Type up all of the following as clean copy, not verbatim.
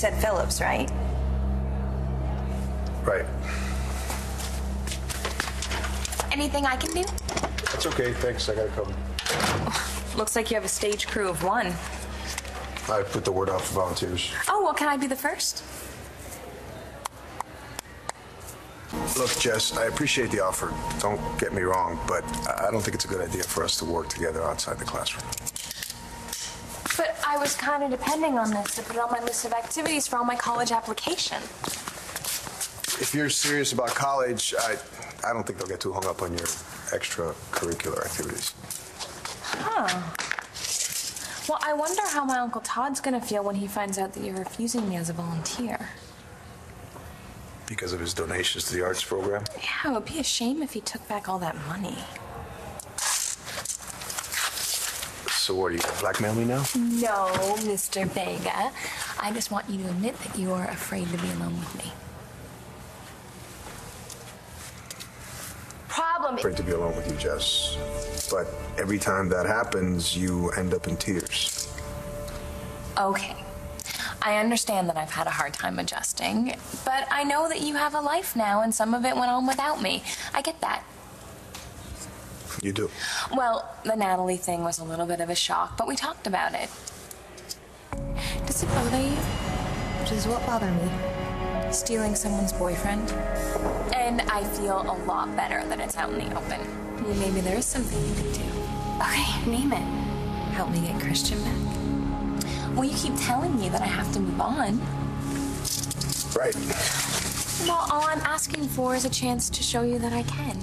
said Phillips, right? Right. Anything I can do? That's okay, thanks. I gotta come. Looks like you have a stage crew of one. I put the word out for volunteers. Oh, well, can I be the first? Look, Jess, I appreciate the offer. Don't get me wrong, but I don't think it's a good idea for us to work together outside the classroom. But I was kind of depending on this to put it on my list of activities for all my college application. If you're serious about college, I don't think they'll get too hung up on your extracurricular activities. Huh. Well, I wonder how my Uncle Todd's gonna feel when he finds out that you're refusing me as a volunteer. Because of his donations to the arts program? Yeah, it would be a shame if he took back all that money. So what, are you gonna blackmail me now? No, Mr. Vega. I just want you to admit that you are afraid to be alone with me. Problem Afraid to be alone with you, Jess. But every time that happens, you end up in tears. Okay. I understand that I've had a hard time adjusting, but I know that you have a life now and some of it went on without me. I get that. You do? Well, the Natalie thing was a little bit of a shock, but we talked about it. Does it bother you? Does what bother me? Stealing someone's boyfriend. And I feel a lot better that it's out in the open. Well, maybe there is something you can do. Okay, name it. Help me get Cristian back. Well, you keep telling me that I have to move on. Right. Well, all I'm asking for is a chance to show you that I can.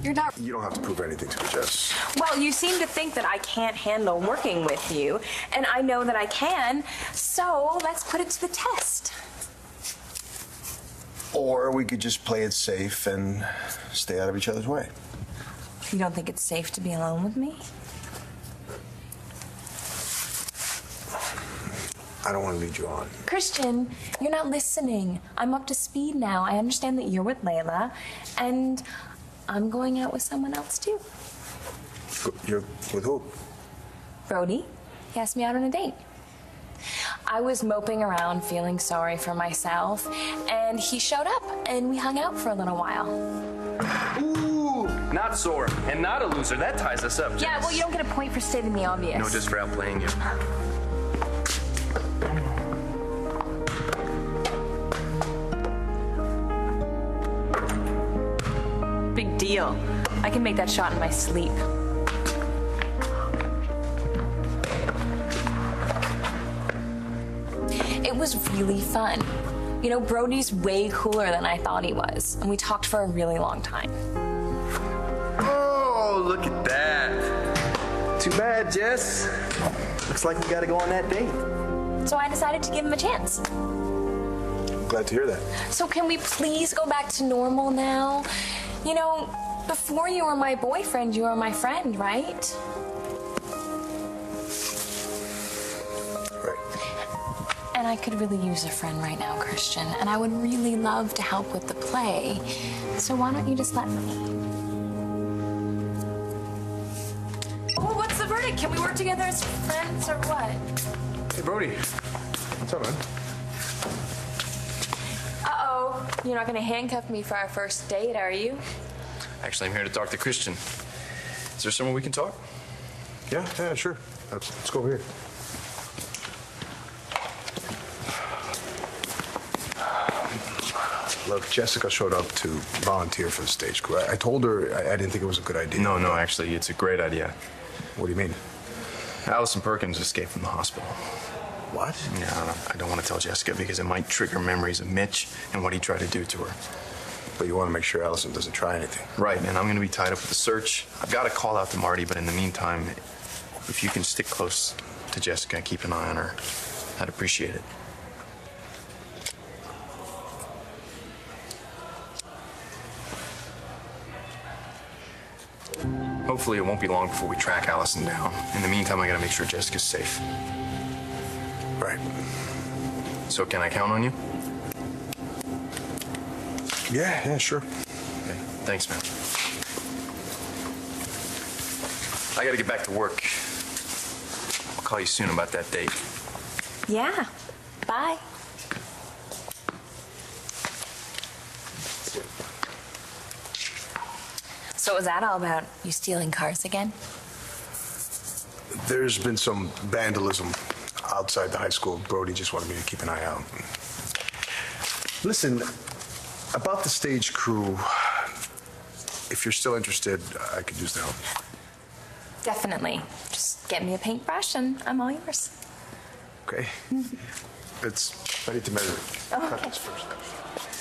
You're not... You don't have to prove anything to me, Jess. Well, you seem to think that I can't handle working with you, and I know that I can, so let's put it to the test. Or we could just play it safe and stay out of each other's way. You don't think it's safe to be alone with me? I don't want to lead you on. Cristian, you're not listening. I'm up to speed now. I understand that you're with Layla, and I'm going out with someone else too. You're with who? Brody. He asked me out on a date. I was moping around feeling sorry for myself, and he showed up, and we hung out for a little while. Ooh, not sore and not a loser. That ties us up, Jess. Yeah, well, you don't get a point for stating the obvious. No, just for outplaying you. Big deal. I can make that shot in my sleep. It was really fun. You know, Brody's way cooler than I thought he was, and we talked for a really long time. Oh, look at that. Too bad, Jess. Looks like we gotta go on that date. So I decided to give him a chance. Glad to hear that. So can we please go back to normal now? You know, before you were my boyfriend, you were my friend, right? And I could really use a friend right now, Cristian. And I would really love to help with the play. So why don't you just let me? Oh, what's the verdict? Can we work together as friends or what? Hey, Brody. What's up, man? Uh-oh. You're not gonna handcuff me for our first date, are you? Actually, I'm here to talk to Cristian. Is there somewhere we can talk? Yeah, sure. Let's go over here. Look, Jessica showed up to volunteer for the stage crew. I told her I didn't think it was a good idea. No, actually, it's a great idea. What do you mean? Allison Perkins escaped from the hospital. What? Yeah, I don't want to tell Jessica because it might trigger memories of Mitch and what he tried to do to her. But you want to make sure Allison doesn't try anything. Right, and I'm going to be tied up with the search. I've got to call out to Marty, but in the meantime, if you can stick close to Jessica and keep an eye on her, I'd appreciate it. Hopefully it won't be long before we track Allison down. In the meantime, I gotta make sure Jessica's safe. Right. So can I count on you? Yeah, sure. Okay, thanks, man. I gotta get back to work. I'll call you soon about that date. Yeah. Bye. So what was that all about? You stealing cars again? There's been some vandalism outside the high school. Brody just wanted me to keep an eye out. Listen, about the stage crew, if you're still interested, I could use the help. Definitely. Just get me a paintbrush and I'm all yours. Okay. It's ready to measure. Oh, Cut okay. this first.